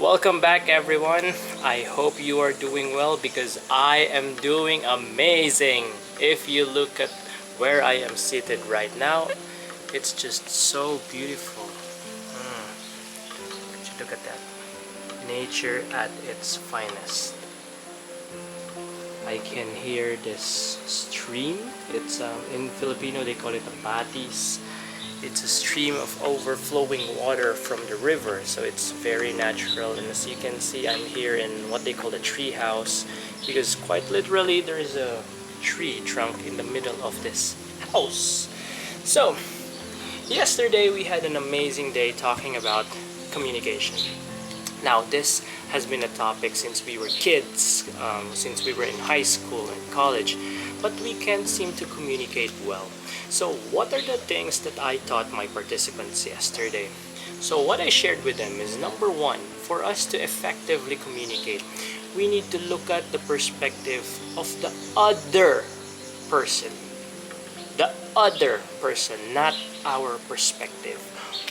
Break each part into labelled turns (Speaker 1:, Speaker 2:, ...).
Speaker 1: Welcome back, everyone. I hope you are doing well because I am doing amazing. If you look at where I am seated right now, it's just so beautiful. Look at that. Nature at its finest. I can hear this stream. It's in Filipino they call it a batis. It's a stream of overflowing water from the river, so it's very natural. And as you can see, I'm here in what they call a tree house, because quite literally there is a tree trunk in the middle of this house. So yesterday we had an amazing day talking about communication. Now this has been a topic since we were kids, since we were in high school and college, but we can't seem to communicate well. So what are the things that I taught my participants yesterday? So what I shared with them is, number one, for us to effectively communicate, we need to look at the perspective of the other person. The other person, not our perspective.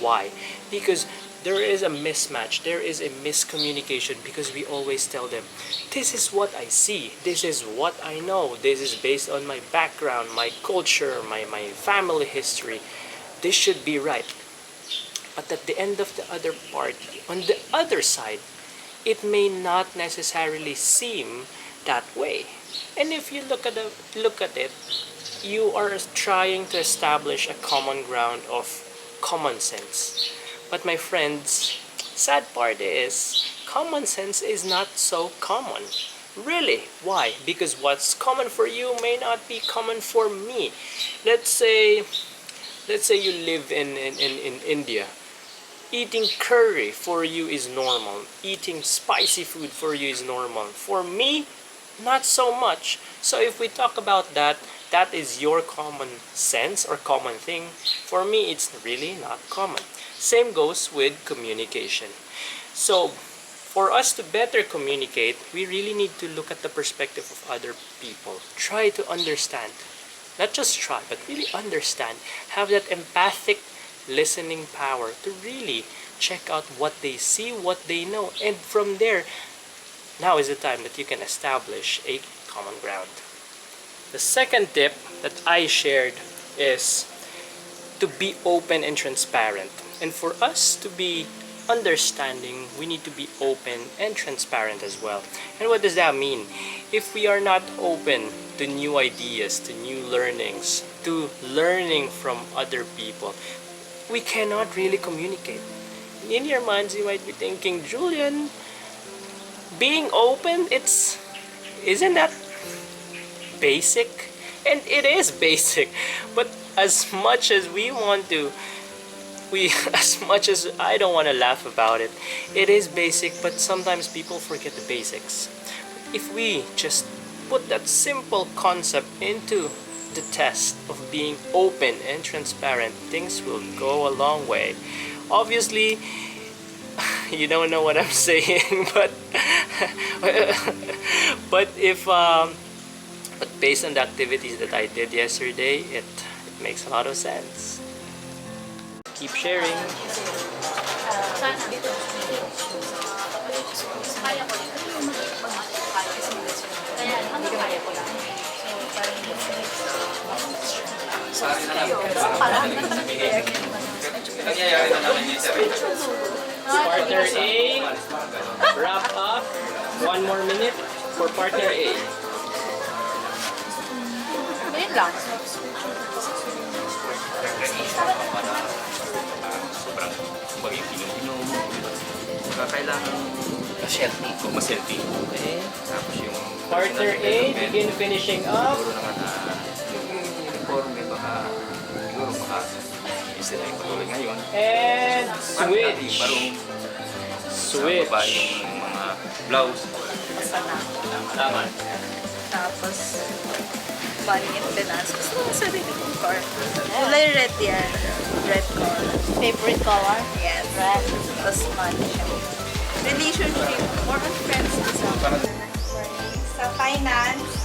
Speaker 1: Why? Because there is a mismatch, there is a miscommunication, because we always tell them, this is what I see, this is what I know, this is based on my background, my culture, my family history, this should be right. But at the end of the other part, on the other side, it may not necessarily seem that way. And if you look at it, you are trying to establish a common ground of common sense. But my friends, sad part is, common sense is not so common. Really? Why? Because what's common for you may not be common for me. Let's say you live in India. Eating curry for you is normal. Eating spicy food for you is normal. For me, not so much. So if we talk about that, that is your common sense or common thing. For me, it's really not common. Same goes with communication. So for us to better communicate, we really need to look at the perspective of other people. Try to understand. Not just try, but really understand. Have that empathic listening power to really check out what they see, what they know. And from there, now is the time that you can establish a common ground. The second tip that I shared is to be open and transparent. And for us to be understanding, we need to be open and transparent as well. And what does that mean? If we are not open to new ideas, to new learnings, to learning from other people, we cannot really communicate. In your minds, you might be thinking, Julian, being open, isn't that basic? And it is basic. But as much as as much as I don't want to laugh about it, it is basic, but sometimes people forget the basics. If we just put that simple concept into the test of being open and transparent, things will go a long way. Obviously, you don't know what I'm saying, but but based on the activities that I did yesterday, it makes a lot of sense. Keep sharing. Partner A, wrap up. 1 more minute for partner A.
Speaker 2: Ayun lang.
Speaker 3: Sobrang bagay inom-inom. Kailangan maselfie.
Speaker 1: Okay.
Speaker 3: Tapos yung
Speaker 1: Partner A, begin finishing up.
Speaker 3: siguro naman yung uniform baka siguro baka sila ay patuloy ngayon.
Speaker 1: And
Speaker 3: Dati parang
Speaker 1: switch.
Speaker 3: ba yung mga blouse.
Speaker 2: Basta na.
Speaker 1: Tama.
Speaker 2: Tapos, body maintenance. Gusto ko sa sarili kong car. Kulay red yan. Red color.
Speaker 4: Favorite color?
Speaker 2: Yes.
Speaker 4: Red.
Speaker 2: Tapos money siya. Relationship. More on friends to sa
Speaker 4: Sa finance,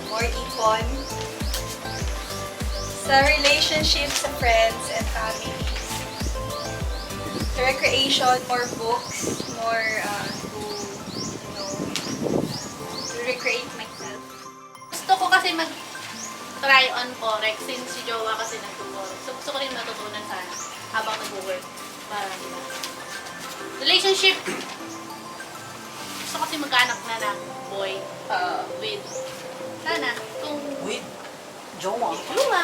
Speaker 4: more ipon. Sa relationships, sa friends and families. recreation, more books, more to, you know, to recreate myself.
Speaker 5: Gusto ko kasi mag-try on Forex since si Jowa kasi nag-Forex. So gusto ko rin matutunan sana habang nag-work. Para diba? Relationship. Gusto kasi magkaanak na ng boy with sana kung
Speaker 3: Wait, jowa.
Speaker 5: Jowa.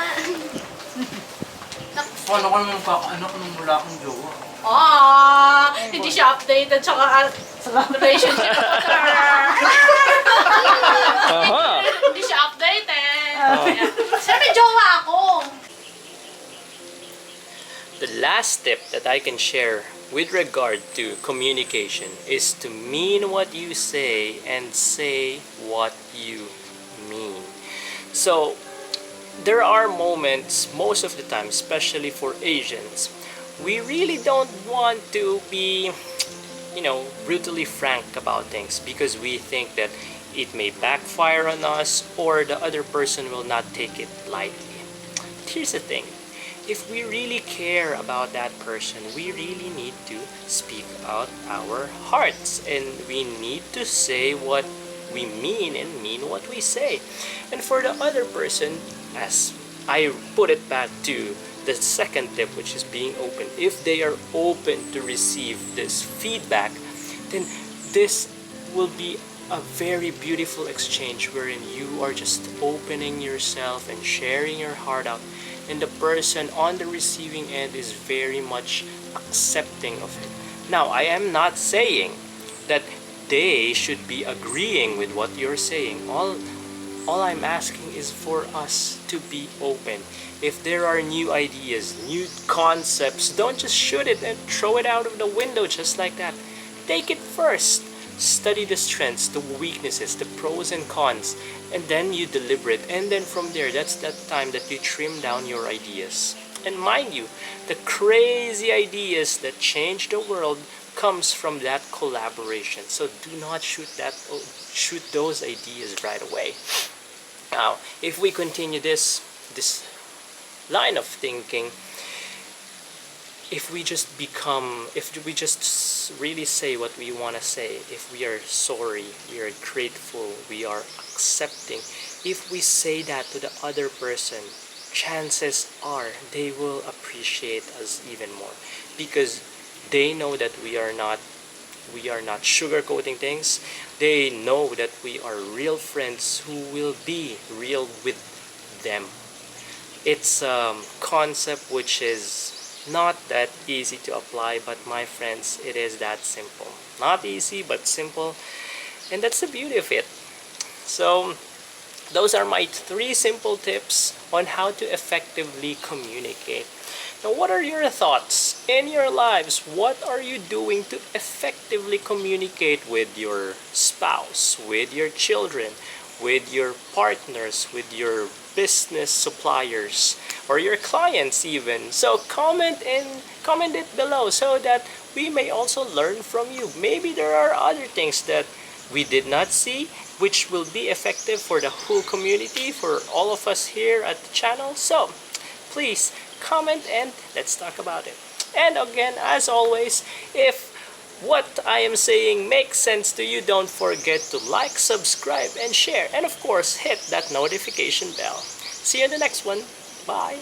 Speaker 3: Paano ka naman kakaanak nung wala akong jowa?
Speaker 5: Hindi siya updated tsaka relationship.
Speaker 1: Aha!
Speaker 5: Hindi siya updated. Sir, may jowa ako.
Speaker 1: The last tip that I can share with regard to communication is to mean what you say and say what you mean. So, there are moments, most of the time, especially for Asians, we really don't want to be, brutally frank about things because we think that it may backfire on us or the other person will not take it lightly. Here's the thing. If we really care about that person, we really need to speak out our hearts and we need to say what we mean and mean what we say. And for the other person, as I put it back to the second tip, which is being open, if they are open to receive this feedback, then this will be a very beautiful exchange wherein you are just opening yourself and sharing your heart out, and the person on the receiving end is very much accepting of it. Now, I am not saying that they should be agreeing with what you're saying. All I'm asking is for us to be open. If there are new ideas, new concepts, don't just shoot it and throw it out of the window just like that. Take it first. Study the strengths, the weaknesses, the pros and cons, and then you deliberate. And then from there, that's that time that you trim down your ideas. And mind you, the crazy ideas that change the world comes from that collaboration. So do not shoot those ideas right away. Now, if we continue this line of thinking, if we just really say what we want to say, if we are sorry, we are grateful, we are accepting, if we say that to the other person, chances are they will appreciate us even more because they know that we are not sugarcoating things. They know that we are real friends who will be real with them. It's a concept which is not that easy to apply, but my friends, it is that simple. Not easy, but simple. And that's the beauty of it. So, those are my 3 simple tips on how to effectively communicate. Now, what are your thoughts in your lives? What are you doing to effectively communicate with your spouse, with your children, with your partners, with your business suppliers, or your clients even? So comment it below so that we may also learn from you. Maybe there are other things that we did not see which will be effective for the whole community, for all of us here at the channel. So please comment and let's talk about it. And again, as always, if what I am saying makes sense to you, don't forget to like, subscribe, and share. And of course, hit that notification bell. See you in the next one. Bye.